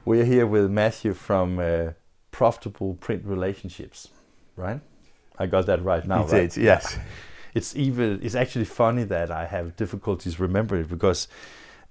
We're here with Matthew from Profitable Print Relationships, right? I got that right now, You right? did, yes. Yeah. It's actually funny that I have difficulties remembering it because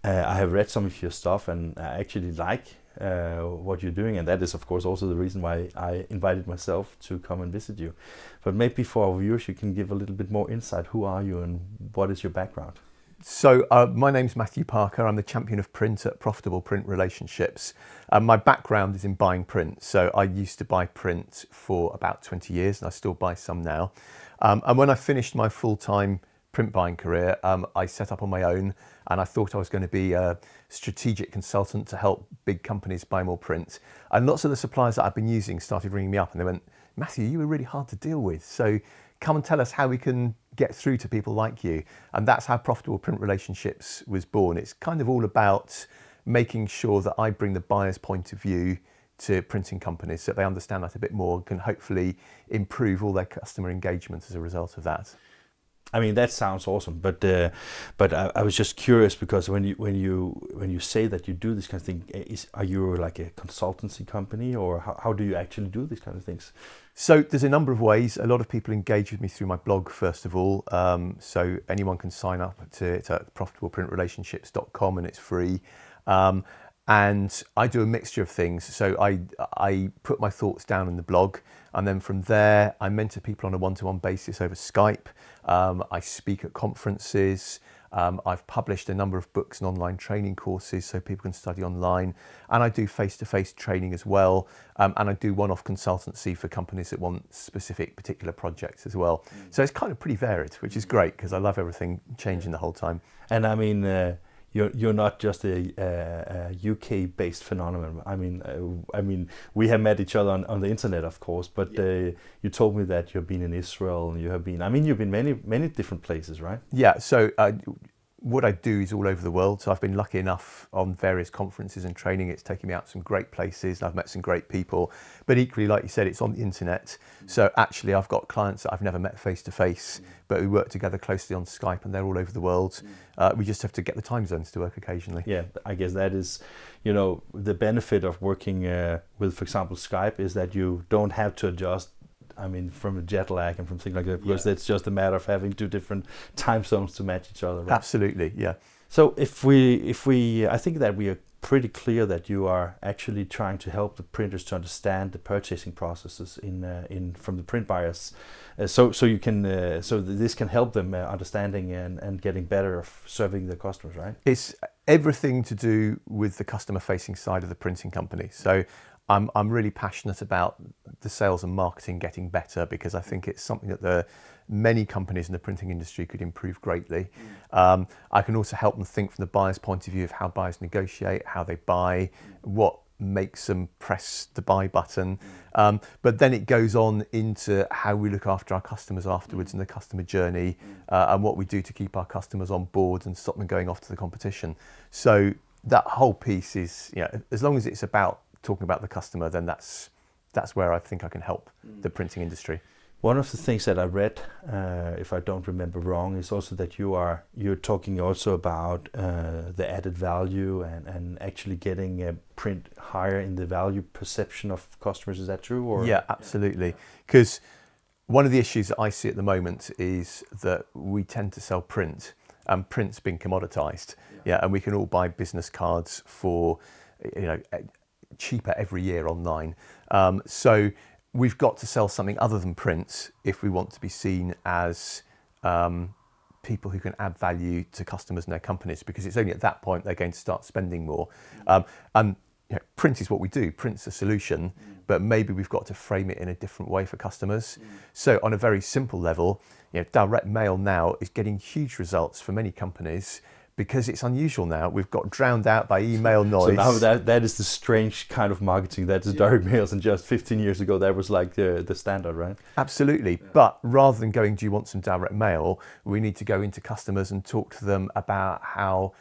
I have read some of your stuff and I actually like what you're doing, and that is of course also the reason why I invited myself to come and visit you. But maybe for our viewers you can give a little bit more insight. Who are you and what is your background? So my name's Matthew Parker. I'm the champion of print at Profitable Print Relationships. My background is in buying print. So I used to buy print for about 20 years and I still buy some now. And when I finished my full-time print buying career, I set up on my own and I thought I was going to be a strategic consultant to help big companies buy more print. And lots of the suppliers that I've been using started ringing me up and they went, Matthew, you were really hard to deal with. So come and tell us how we can get through to people like you. And that's how Profitable Print Relationships was born. It's kind of all about making sure that I bring the buyer's point of view to printing companies so they understand that a bit more and can hopefully improve all their customer engagement as a result of that. I mean, that sounds awesome, but I was just curious because when you say that you do this kind of thing, are you like a consultancy company, or how do you actually do these kind of things? So there's a number of ways. A lot of people engage with me through my blog, first of all. So anyone can sign up to it at profitableprintrelationships.com and it's free. And I do a mixture of things. So I put my thoughts down in the blog, and then from there I mentor people on a one-to-one basis over Skype. I speak at conferences. I've published a number of books and online training courses so people can study online. And I do face-to-face training as well. And I do one-off consultancy for companies that want specific particular projects as well. So it's kind of pretty varied, which is great because I love everything changing the whole time. And I mean, you're not just a UK-based phenomenon. I mean, we have met each other on the internet, of course. But you told me that you've been in Israel and you've been many different places, right? Yeah. So what I do is all over the world. So I've been lucky enough on various conferences and training. It's taken me out to some great places and I've met some great people. But equally, like you said, it's on the internet. So actually, I've got clients that I've never met face to face, but we work together closely on Skype and they're all over the world. We just have to get the time zones to work occasionally. Yeah, I guess that is, the benefit of working with, for example, Skype is that you don't have to adjust. I mean, from a jet lag and from things like that, because it's just a matter of having two different time zones to match each other. Right? Absolutely, yeah. So if we, I think that we are pretty clear that you are actually trying to help the printers to understand the purchasing processes from the print buyers, so this can help them understanding and getting better of serving their customers, right? It's everything to do with the customer-facing side of the printing company. So I'm really passionate about the sales and marketing getting better because I think it's something that many companies in the printing industry could improve greatly. I can also help them think from the buyer's point of view of how buyers negotiate, how they buy, what makes them press the buy button. But then it goes on into how we look after our customers afterwards and the customer journey and what we do to keep our customers on board and stop them going off to the competition. So that whole piece is, as long as it's about talking about the customer, then that's where I think I can help the printing industry. One of the things that I read, if I don't remember wrong, is also that you're talking also about the added value and actually getting a print higher in the value perception of customers. Is that true? Or? Yeah, absolutely. Because one of the issues that I see at the moment is that we tend to sell print, and print's been commoditized. And we can all buy business cards for, cheaper every year online. So we've got to sell something other than print if we want to be seen as people who can add value to customers and their companies, because it's only at that point they're going to start spending more. And print is what we do. Print's a solution, but maybe we've got to frame it in a different way for customers. So on a very simple level, direct mail now is getting huge results for many companies because it's unusual now. We've got drowned out by email noise. So now that is the strange kind of marketing that is direct mails, and just 15 years ago that was like the standard, right? Absolutely. But rather than going, do you want some direct mail, we need to go into customers and talk to them about how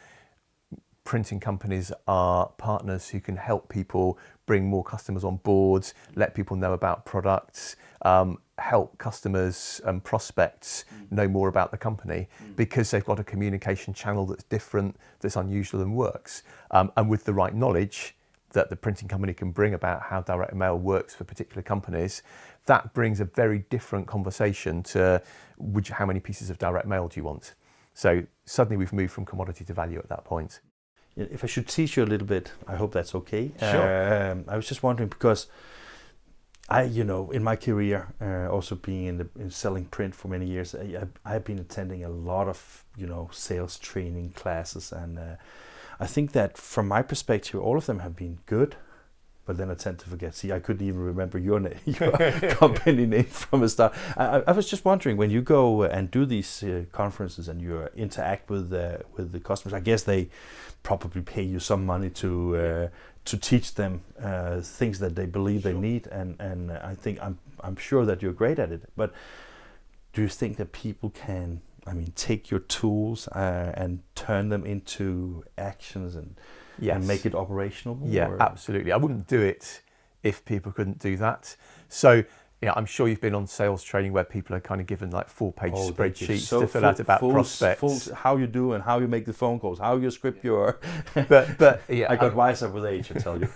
printing companies are partners who can help people bring more customers on board, let people know about products, help customers and prospects know more about the company because they've got a communication channel that's different, that's unusual and works. And with the right knowledge, that the printing company can bring about how direct mail works for particular companies, that brings a very different conversation to how many pieces of direct mail do you want? So suddenly we've moved from commodity to value at that point. If I should teach you a little bit, I hope that's okay. Sure. I was just wondering because in my career, also being in selling print for many years, I've been attending a lot of, sales training classes, and I think that from my perspective, all of them have been good. But then I tend to forget. See, I couldn't even remember your company name from the start. I was just wondering, when you go and do these conferences and you interact with the customers, I guess they probably pay you some money to teach them things that they believe they need, and I think I'm sure that you're great at it. But do you think that people can, take your tools and turn them into actions and make it operational? Yeah, absolutely. I wouldn't do it if people couldn't do that. So, I'm sure you've been on sales training where people are kind of given like 4-page spreadsheets to fill out about prospects. How you do and how you make the phone calls, how you script your... But yeah, I got wiser with age, I tell you.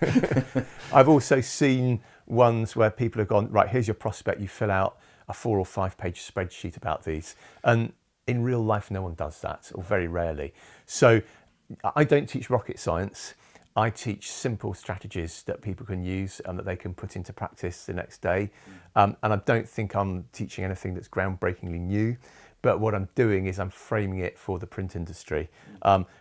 I've also seen ones where people have gone, right, here's your prospect, you fill out a 4 or 5-page spreadsheet about these. And in real life, no one does that, or very rarely. So I don't teach rocket science. I teach simple strategies that people can use and that they can put into practice the next day. And I don't think I'm teaching anything that's groundbreakingly new, but what I'm doing is I'm framing it for the print industry.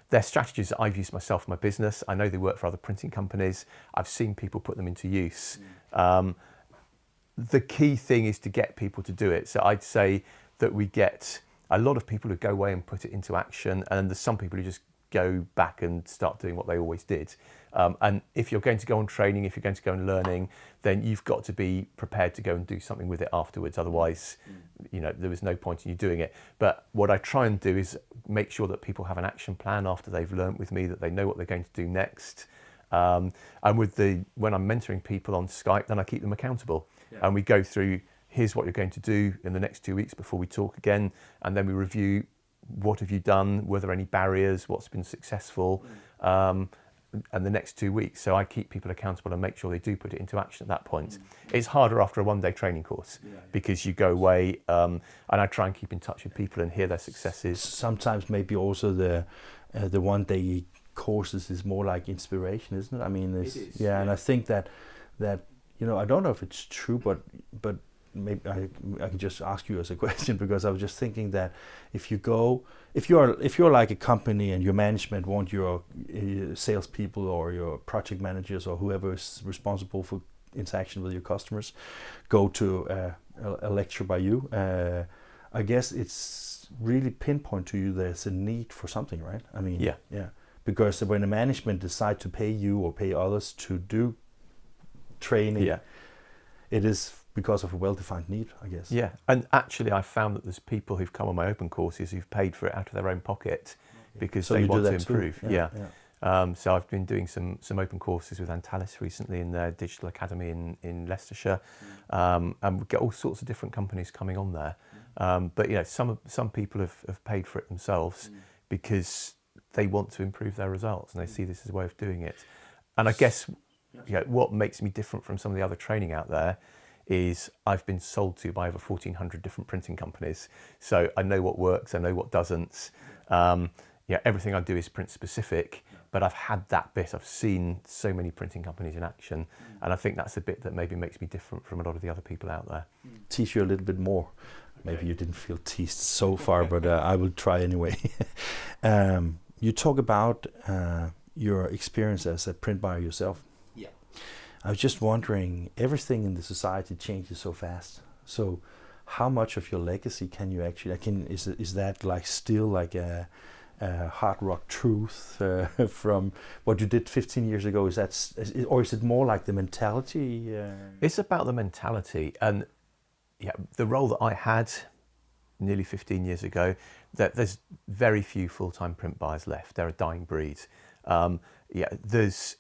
They're strategies that I've used myself in my business. I know they work for other printing companies. I've seen people put them into use. The key thing is to get people to do it. So I'd say that we get a lot of people who go away and put it into action, and there's some people who just go back and start doing what they always did. And if you're going to go on training, if you're going to go on learning, then you've got to be prepared to go and do something with it afterwards. Otherwise, there was no point in you doing it. But what I try and do is make sure that people have an action plan after they've learnt with me, that they know what they're going to do next. And when I'm mentoring people on Skype, then I keep them accountable. Yeah. And we go through, here's what you're going to do in the next 2 weeks before we talk again. And then we review, what have you done? Were there any barriers? What's been successful? And the next 2 weeks. So I keep people accountable and make sure they do put it into action at that point. It's harder after a one-day training course because you go away and I try and keep in touch with people and hear their successes. Sometimes maybe also the one-day courses is more like inspiration, isn't it? It is. Yeah, and I think that I don't know if it's true, but maybe I can just ask you as a question, because I was just thinking that if you're like a company and your management want your salespeople or your project managers or whoever is responsible for interaction with your customers go to a lecture by you, I guess it's really pinpoint to you there's a need for something, right? Yeah. Because when the management decide to pay you or pay others to do training, it is because of a well-defined need, I guess. Yeah, and actually I found that there's people who've come on my open courses who've paid for it out of their own pocket because they want to improve. Yeah. So I've been doing some open courses with Antalis recently in their digital academy in Leicestershire, and we get all sorts of different companies coming on there. But some people have paid for it themselves because they want to improve their results and they see this as a way of doing it. And I guess what makes me different from some of the other training out there is I've been sold to by over 1,400 different printing companies. So I know what works, I know what doesn't. Everything I do is print specific, but I've had that bit. I've seen so many printing companies in action, and I think that's a bit that maybe makes me different from a lot of the other people out there. Teach you a little bit more. Maybe you didn't feel teased so far, but I will try anyway. You talk about your experience as a print buyer yourself. Yeah. I was just wondering, everything in the society changes so fast. So how much of your legacy can you actually, is that like still like a hard rock truth from what you did 15 years ago? Or is it more like the mentality? It's about the mentality. And the role that I had nearly 15 years ago, that there's very few full-time print buyers left. They're a dying breed. There's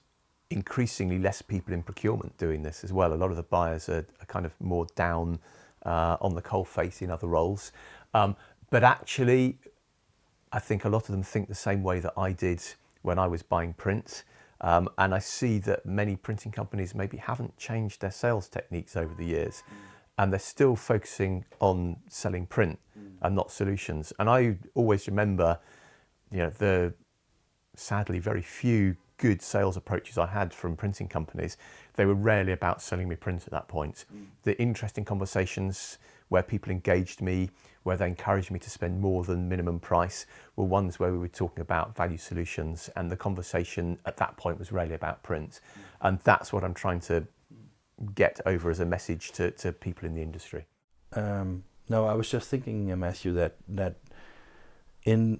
increasingly less people in procurement doing this as well. A lot of the buyers are kind of more down on the coal face in other roles. But actually, I think a lot of them think the same way that I did when I was buying print. And I see that many printing companies maybe haven't changed their sales techniques over the years, and they're still focusing on selling print and not solutions. And I always remember, the sadly very few good sales approaches I had from printing companies. They were rarely about selling me print at that point. The interesting conversations where people engaged me, where they encouraged me to spend more than minimum price, were ones where we were talking about value solutions, and the conversation at that point was rarely about print. And that's what I'm trying to get over as a message to people in the industry. No, I was just thinking, Matthew, that in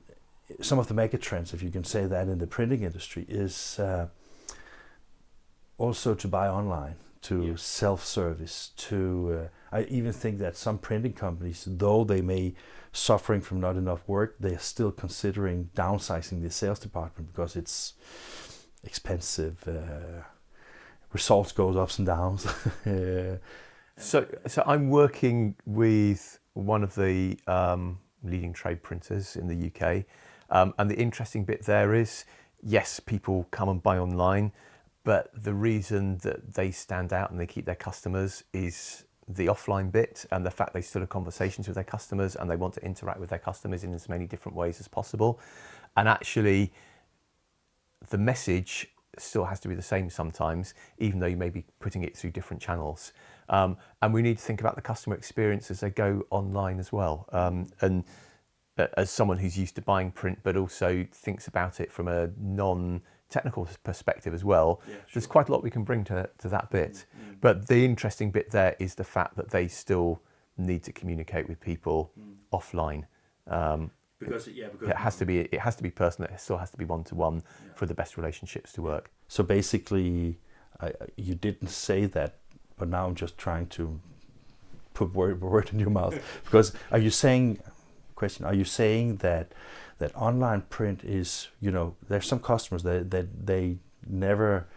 some of the mega trends, if you can say that, in the printing industry is also to buy online, to self-service, to I even think that some printing companies, though they may suffering from not enough work, they are still considering downsizing the sales department because it's expensive. Results goes ups and downs. So I'm working with one of the leading trade printers in the UK, and the interesting bit there is, yes, people come and buy online, but the reason that they stand out and they keep their customers is the offline bit, and the fact they still have conversations with their customers and they want to interact with their customers in as many different ways as possible. And actually, the message still has to be the same sometimes, even though you may be putting it through different channels. And we need to think about the customer experience as they go online as well. And as someone who's used to buying print, but also thinks about it from a non-technical perspective as well, there's quite a lot we can bring to that bit. But the interesting bit there is the fact that they still need to communicate with people offline. Because it has to be personal. It still has to be one-to-one for the best relationships to work. So basically, you didn't say that, but now I'm just trying to put word in your mouth. Because are you saying that online print is, there's some customers that they never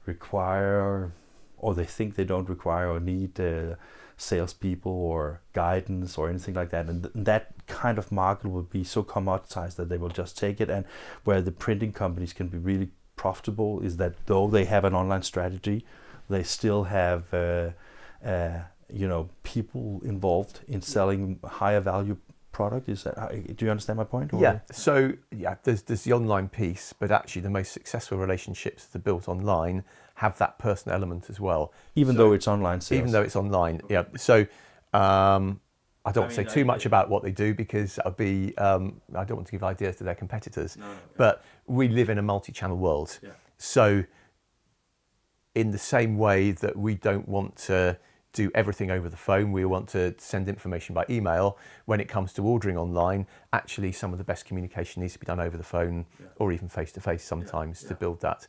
require, or they think they don't require or need salespeople or guidance or anything like that, and that kind of market will be so commoditized that they will just take it. And where the printing companies can be really profitable is that though they have an online strategy, they still have people involved in selling higher value product. Is that, do you understand my point? Or? Yeah. So there's the online piece, but actually the most successful relationships that are built online have that personal element as well. Even though it's online sales. Even though it's online, yeah. So I don't want to say too much about what they do, because I don't want to give ideas to their competitors. No. But we live in a multi-channel world. Yeah. So in the same way that we don't want to do everything over the phone, we want to send information by email. When it comes to ordering online, actually some of the best communication needs to be done over the phone, or even face-to-face sometimes to build that.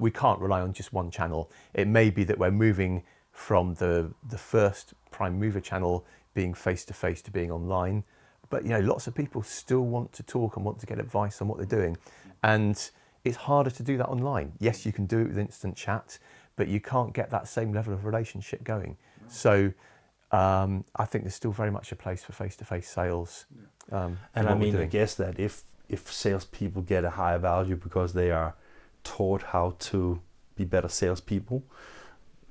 We can't rely on just one channel. It may be that we're moving from the first prime mover channel being face-to-face to being online, but lots of people still want to talk and want to get advice on what they're doing, and it's harder to do that online. Yes, you can do it with instant chat, but you can't get that same level of relationship going. So I think there's still very much a place for face-to-face sales. And I mean, I guess that if salespeople get a higher value because they are taught how to be better salespeople,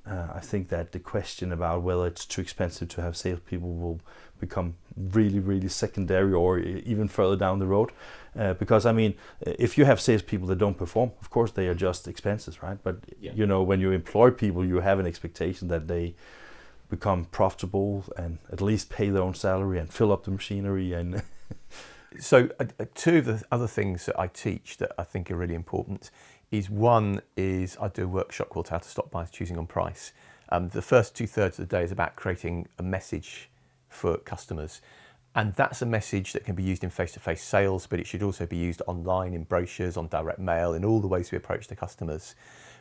I think that the question about whether it's too expensive to have salespeople will become really, really secondary, or even further down the road. Because I mean, if you have salespeople that don't perform, of course they are just expenses, right? But when you employ people, you have an expectation that they become profitable and at least pay their own salary and fill up the machinery. And so two of the other things that I teach that I think are really important is, one is I do a workshop called How to Stop Buyers Choosing on Price. The first 2/3 of the day is about creating a message for customers. And that's a message that can be used in face-to-face sales, but it should also be used online, in brochures, on direct mail, in all the ways we approach the customers.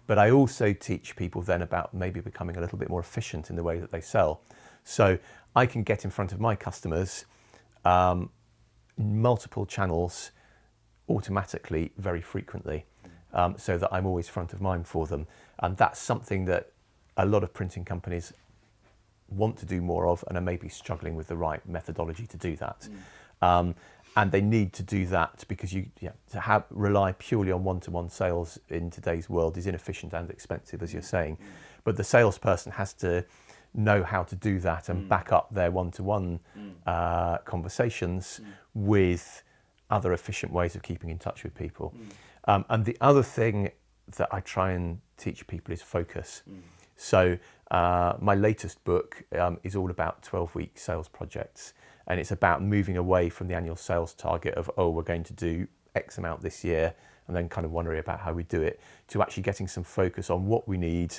But I also teach people then about maybe becoming a little bit more efficient in the way that they sell. So I can get in front of my customers multiple channels automatically very frequently, so that I'm always front of mind for them. And that's something that a lot of printing companies want to do more of, and are maybe struggling with the right methodology to do that. And they need to do that because rely purely on one-to-one sales in today's world is inefficient and expensive, as you're saying. But the salesperson has to know how to do that and back up their one-to-one conversations with other efficient ways of keeping in touch with people. And the other thing that I try and teach people is focus. So my latest book is all about 12-week sales projects, and it's about moving away from the annual sales target of, we're going to do X amount this year, and then kind of wondering about how we do it, to actually getting some focus on what we need,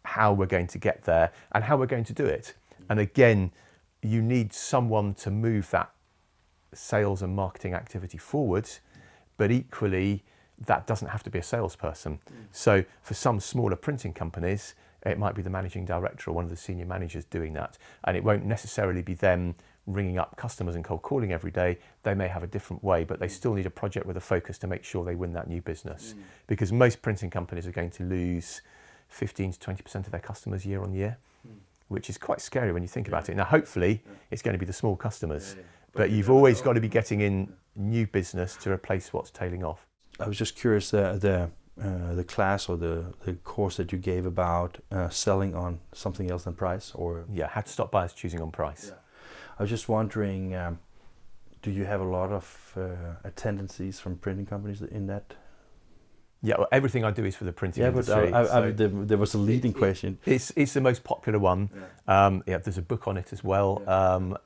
how we're going to get there, and how we're going to do it. And again, you need someone to move that sales and marketing activity forward, but equally that doesn't have to be a salesperson. So for some smaller printing companies, it might be the managing director or one of the senior managers doing that, and it won't necessarily be them ringing up customers and cold calling every day. They may have a different way, but they still need a project with a focus to make sure they win that new business, because most printing companies are going to lose 15 to 20% of their customers year on year, which is quite scary when you think about it. Now, hopefully it's going to be the small customers, but you've always got to be getting in new business to replace what's tailing off. I was just curious, the class or the course that you gave about selling on something else than price, or how to stop buyers choosing on price. I was just wondering, do you have a lot of attendances from printing companies in that? Yeah, well, everything I do is for the printing industry. But there was a leading question. It's the most popular one. There's a book on it as well,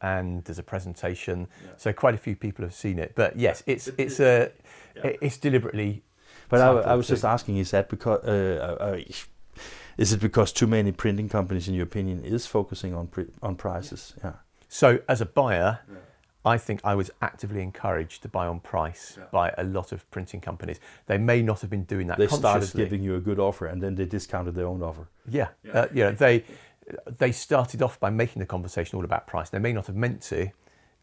and there's a presentation. So quite a few people have seen it. But yes, it's deliberately. But I was just asking, is that because is it because too many printing companies, in your opinion, is focusing on prices? Yeah. So as a buyer, I think I was actively encouraged to buy on price by a lot of printing companies. They may not have been doing that consciously. They started giving you a good offer, and then they discounted their own offer. They started off by making the conversation all about price. They may not have meant to,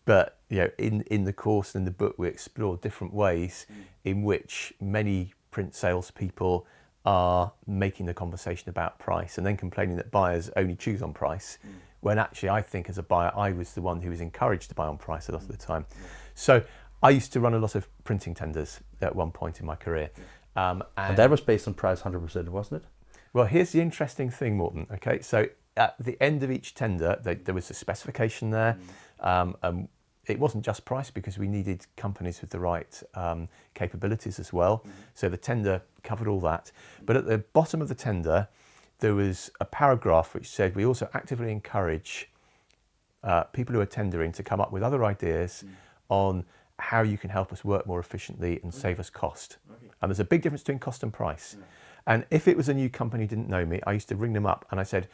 but in the course and in the book, we explore different ways in which many print salespeople are making the conversation about price and then complaining that buyers only choose on price. When actually I think as a buyer, I was the one who was encouraged to buy on price a lot of the time. So I used to run a lot of printing tenders at one point in my career. And that was based on price 100%, wasn't it? Well, here's the interesting thing, Morten. Okay, so at the end of each tender, there was a specification there. It wasn't just price, because we needed companies with the right capabilities as well. So the tender covered all that. But at the bottom of the tender, there was a paragraph which said we also actively encourage people who are tendering to come up with other ideas on how you can help us work more efficiently and save us cost. And there's a big difference between cost and price. And if it was a new company who didn't know me, I used to ring them up and I said,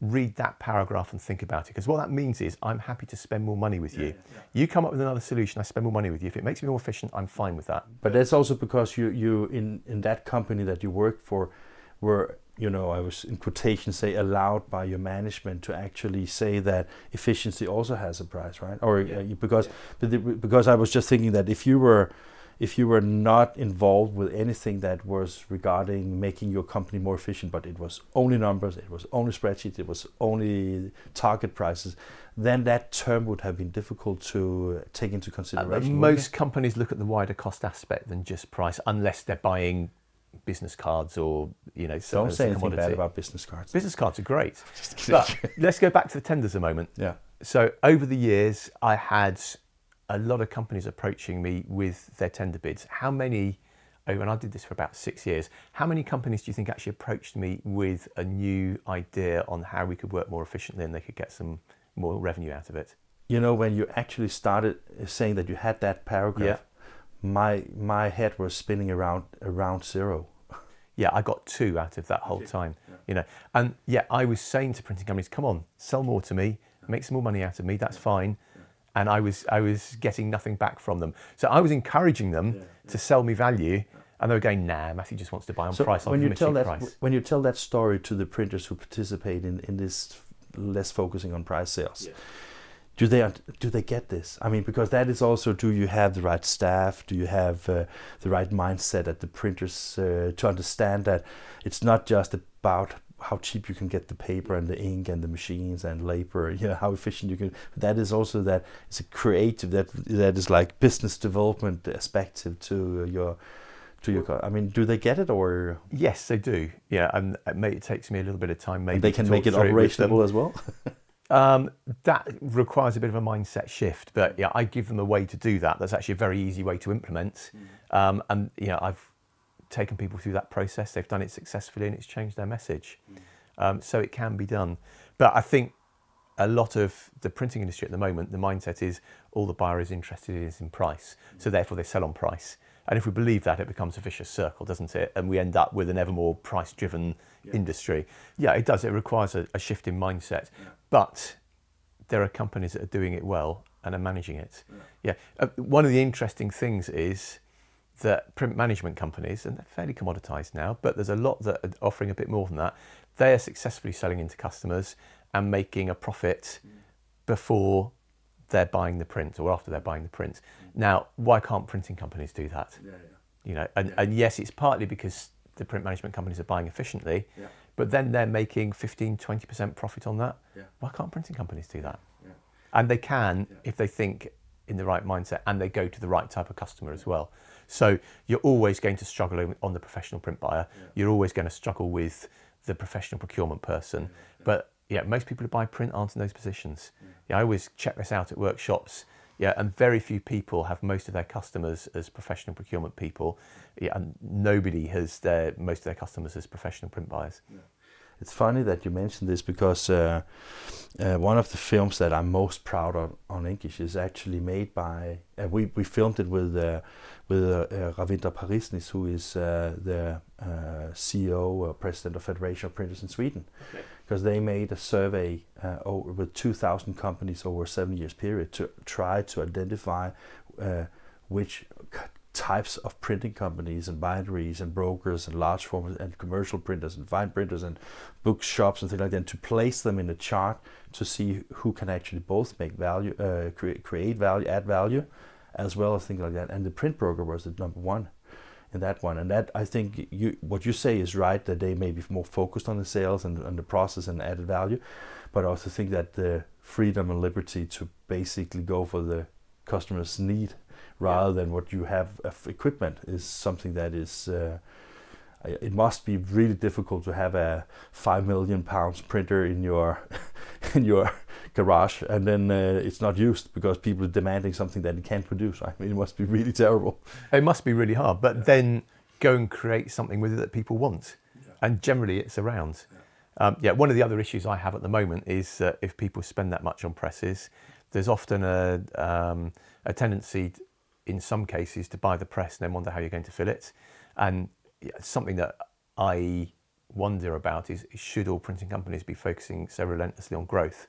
read that paragraph and think about it. Because what that means is I'm happy to spend more money with you. You come up with another solution, I spend more money with you. If it makes me more efficient, I'm fine with that. But that's also because you in that company that you worked for were, I was in quotation say, allowed by your management to actually say that efficiency also has a price, right? Or because I was just thinking that if you were not involved with anything that was regarding making your company more efficient, but it was only numbers, it was only spreadsheets, it was only target prices, then that term would have been difficult to take into consideration. Most companies look at the wider cost aspect than just price, unless they're buying business cards or don't say anything bad about business cards. Business cards are great. But let's go back to the tenders a moment. So over the years, I had a lot of companies approaching me with their tender bids. How many, and I did this for about 6 years, how many companies do you think actually approached me with a new idea on how we could work more efficiently and they could get some more revenue out of it? When you actually started saying that you had that paragraph, my head was spinning around zero. I got 2 out of that whole time. And I was saying to printing companies, come on, sell more to me, make some more money out of me, that's fine. And I was getting nothing back from them. So I was encouraging them to sell me value, and they were going, nah, Matthew just wants to buy on price. When you tell that story to the printers who participate in this less focusing on price sales, do they get this? I mean, because that is also, do you have the right staff? Do you have the right mindset at the printers to understand that it's not just about how cheap you can get the paper and the ink and the machines and labor, how efficient you can. That is also that it's a creative, that is like business development perspective to your. I mean, do they get it or? Yes, they do. Yeah, and it takes me a little bit of time. Maybe they can make it operational as well. That requires a bit of a mindset shift, but yeah, I give them a way to do that. That's actually a very easy way to implement. And I've taken people through that process. They've done it successfully, and it's changed their message. So it can be done. But I think a lot of the printing industry at the moment, the mindset is all the buyer is interested in is in price. So therefore they sell on price. And if we believe that, it becomes a vicious circle, doesn't it? And we end up with an ever more price-driven industry. Yeah, it does. It requires a shift in mindset. But there are companies that are doing it well and are managing it. One of the interesting things is that print management companies, and they're fairly commoditized now, but there's a lot that are offering a bit more than that. They are successfully selling into customers and making a profit before they're buying the print or after they're buying the print. Now, why can't printing companies do that? And yes, it's partly because the print management companies are buying efficiently, but then they're making 15-20% profit on that. Why can't printing companies do that? And they can if they think in the right mindset and they go to the right type of customer as well. So you're always going to struggle on the professional print buyer. You're always going to struggle with the professional procurement person. But most people who buy print aren't in those positions. I always check this out at workshops. And very few people have most of their customers as professional procurement people. And nobody has most of their customers as professional print buyers. It's funny that you mentioned this because one of the films that I'm most proud of on INKISH is actually made by, we filmed it with Ravindra Parisnis, who is the CEO or president of Federation of Printers in Sweden. Because they made a survey with 2,000 companies over a 7 years period to try to identify which types of printing companies and binderies and brokers and large format and commercial printers and fine printers and bookshops and things like that, and to place them in a chart to see who can actually both make value, create value, add value, as well as things like that. And the print broker was the number one in that one. And that, I think what you say is right, that they may be more focused on the sales and the process and added value, but I also think that the freedom and liberty to basically go for the customer's need rather than what you have of equipment is something that is, it must be really difficult to have a £5 million printer in your in your garage and then it's not used because people are demanding something that it can't produce. I mean, it must be really terrible. It must be really hard, but then go and create something with it that people want. And generally it's around. One of the other issues I have at the moment is that if people spend that much on presses, there's often a tendency in some cases to buy the press and then wonder how you're going to fill it. And something that I wonder about is should all printing companies be focusing so relentlessly on growth?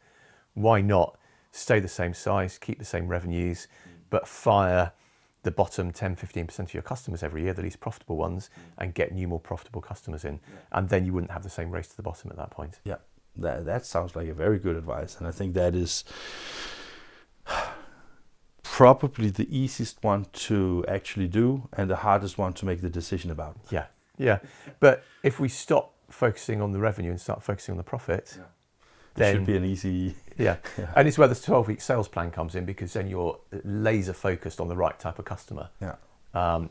Why not stay the same size, keep the same revenues, but fire the bottom 10-15% of your customers every year, the least profitable ones, and get new, more profitable customers in. And then you wouldn't have the same race to the bottom at that point. Yeah, that sounds like a very good advice. And I think that is probably the easiest one to actually do and the hardest one to make the decision about. Yeah. But if we stop focusing on the revenue and start focusing on the profit, then it should be an easy... Yeah. And it's where the 12-week sales plan comes in, because then you're laser focused on the right type of customer.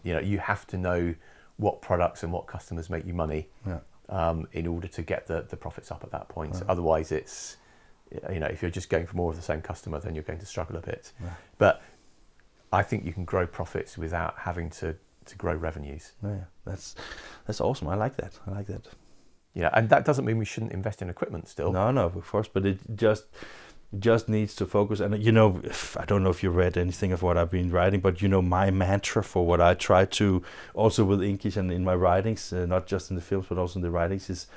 You have to know what products and what customers make you money in order to get the profits up at that point. Otherwise it's, if you're just going for more of the same customer, then you're going to struggle a bit. But I think you can grow profits without having to grow revenues. That's awesome. I like that. And that doesn't mean we shouldn't invest in equipment still. No, of course, but it just needs to focus. And I don't know if you read anything of what I've been writing, but my mantra for what I try to also with INKISH and in my writings, not just in the films but also in the writings, is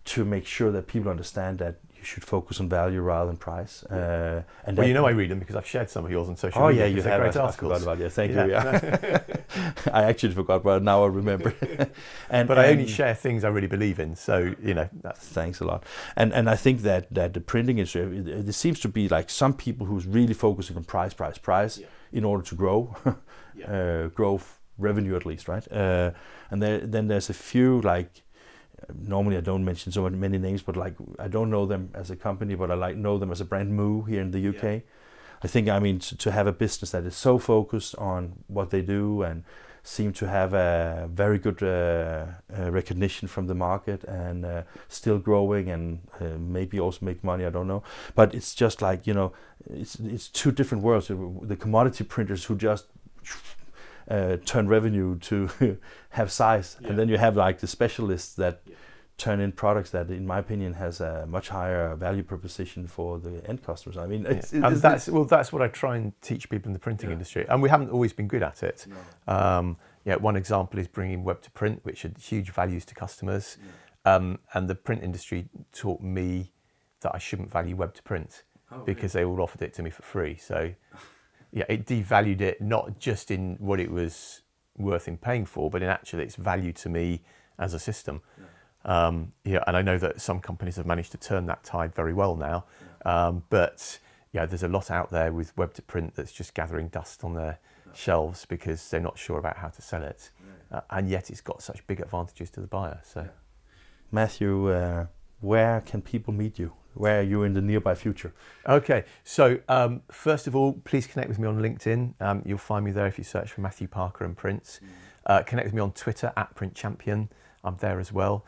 to make sure that people understand that you should focus on value rather than price. I read them because I've shared some of yours on social media. Oh yeah, you have. Great I articles. forgot about it. Thank you. Yeah. I actually forgot, but now I remember. But I only share things I really believe in. So thanks a lot. And I think that the printing industry, there seems to be like some people who's really focusing on price in order to grow, grow revenue at least, right? And then there's a few like normally I don't mention so many names, but like I don't know them as a company, but I know them as a brand, Moo, here in the UK. Yeah. I think, I mean, to have a business that is so focused on what they do and seem to have a very good recognition from the market, and still growing, and maybe also make money, I don't know. But it's just like, you know, it's two different worlds. The commodity printers who just turn revenue to have size, and then you have like the specialists that turn in products that, in my opinion, has a much higher value proposition for the end customers. I mean, that's what I try and teach people in the printing industry, and we haven't always been good at it. No. One example is bringing web to print, which had huge values to customers, and the print industry taught me that I shouldn't value web to print because they all offered it to me for free. So, it devalued it, not just in what it was worth in paying for, but in actually its value to me as a system. And I know that some companies have managed to turn that tide very well now, but there's a lot out there with web to print that's just gathering dust on their shelves because they're not sure about how to sell it, and yet it's got such big advantages to the buyer. So, Matthew, where can people meet you? Where are you in the nearby future? Okay, so first of all, please connect with me on LinkedIn. You'll find me there if you search for Matthew Parker and Prints. Connect with me on Twitter @PrintChampion. I'm there as well.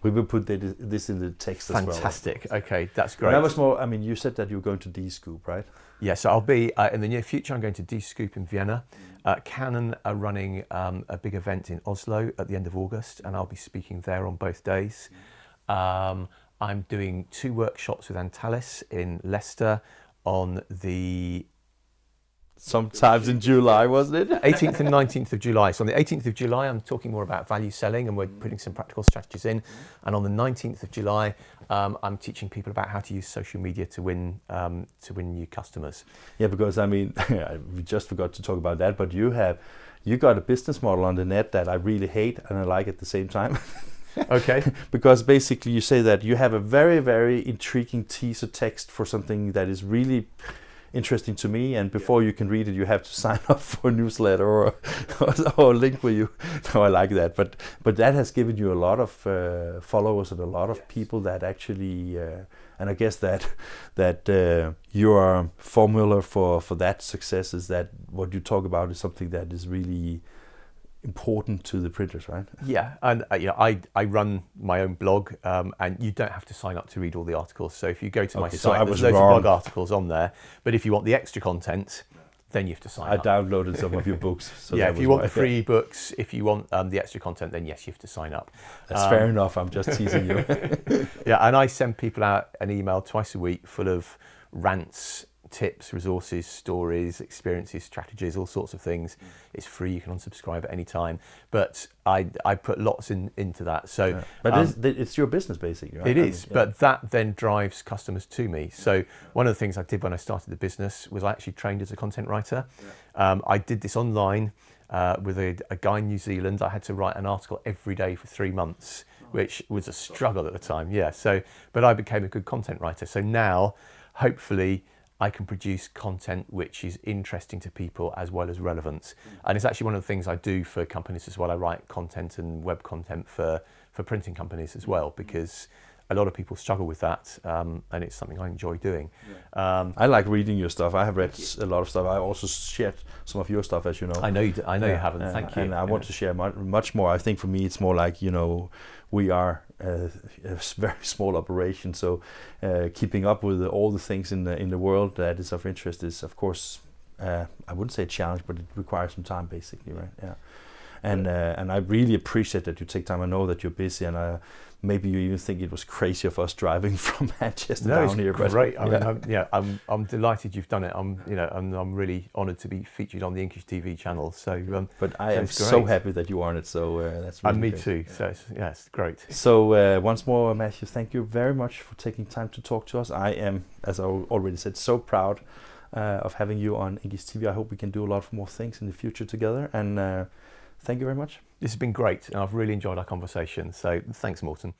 We will put this in the text as well. Fantastic. Okay, that's great. That was more. I mean, you said that you were going to D-Scoop, right? Yeah, so I'll be in the near future. I'm going to D-Scoop in Vienna. Canon are running a big event in Oslo at the end of August, and I'll be speaking there on both days. I'm doing 2 workshops with Antalis in Leicester on the... Sometimes in July, wasn't it? 18th and 19th of July. So on the 18th of July, I'm talking more about value selling, and we're putting some practical strategies in. And on the 19th of July, I'm teaching people about how to use social media to win new customers. Yeah, because I mean, we just forgot to talk about that, but you got a business model on the net that I really hate and I like at the same time. Okay. Because basically you say that you have a very, very intriguing teaser text for something that is really interesting to me, and before you can read it, you have to sign up for a newsletter or a link with you. No, I like that, but that has given you a lot of followers and a lot of people that actually, and I guess that your formula for that success is that what you talk about is something that is really important to the printers, right? Yeah, and I run my own blog, and you don't have to sign up to read all the articles. So if you go to my site, there's loads of blog articles on there. But if you want the extra content, then you have to sign up. I downloaded some of your books. So if you want the free books, if you want the extra content, then yes, you have to sign up. That's fair enough. I'm just teasing you. Yeah, and I send people out an email twice a week full of rants, tips, resources, stories, experiences, strategies, all sorts of things. It's free. You can unsubscribe at any time. But I put lots into that. So, but it's your business basically, right? It is, but that then drives customers to me. So one of the things I did when I started the business was I actually trained as a content writer. I did this online with a guy in New Zealand. I had to write an article every day for 3 months, which was a struggle at the time. Yeah. So, but I became a good content writer. So now, hopefully, I can produce content which is interesting to people as well as relevant. And it's actually one of the things I do for companies as well. I write content and web content for printing companies as well, because a lot of people struggle with that, and it's something I enjoy doing. I like reading your stuff. I have read a lot of stuff. I also shared some of your stuff, as you know. I know you haven't. Thank you. And I want to share much more. I think for me, it's more like, we are a very small operation, so keeping up with all the things in the world that is of interest is, of course, I wouldn't say a challenge, but it requires some time, basically, right? Yeah. And I really appreciate that you take time. I know that you're busy, and maybe you even think it was crazy of us driving from Manchester down here. But great. I'm delighted you've done it. I'm really honoured to be featured on the INKISH TV channel. So, but I am so happy that you are on it. So that's really and me great. too. So it's great. So once more, Matthew, thank you very much for taking time to talk to us. I am, as I already said, so proud of having you on INKISH TV. I hope we can do a lot more things in the future together. And thank you very much. This has been great, and I've really enjoyed our conversation. So thanks, Morten.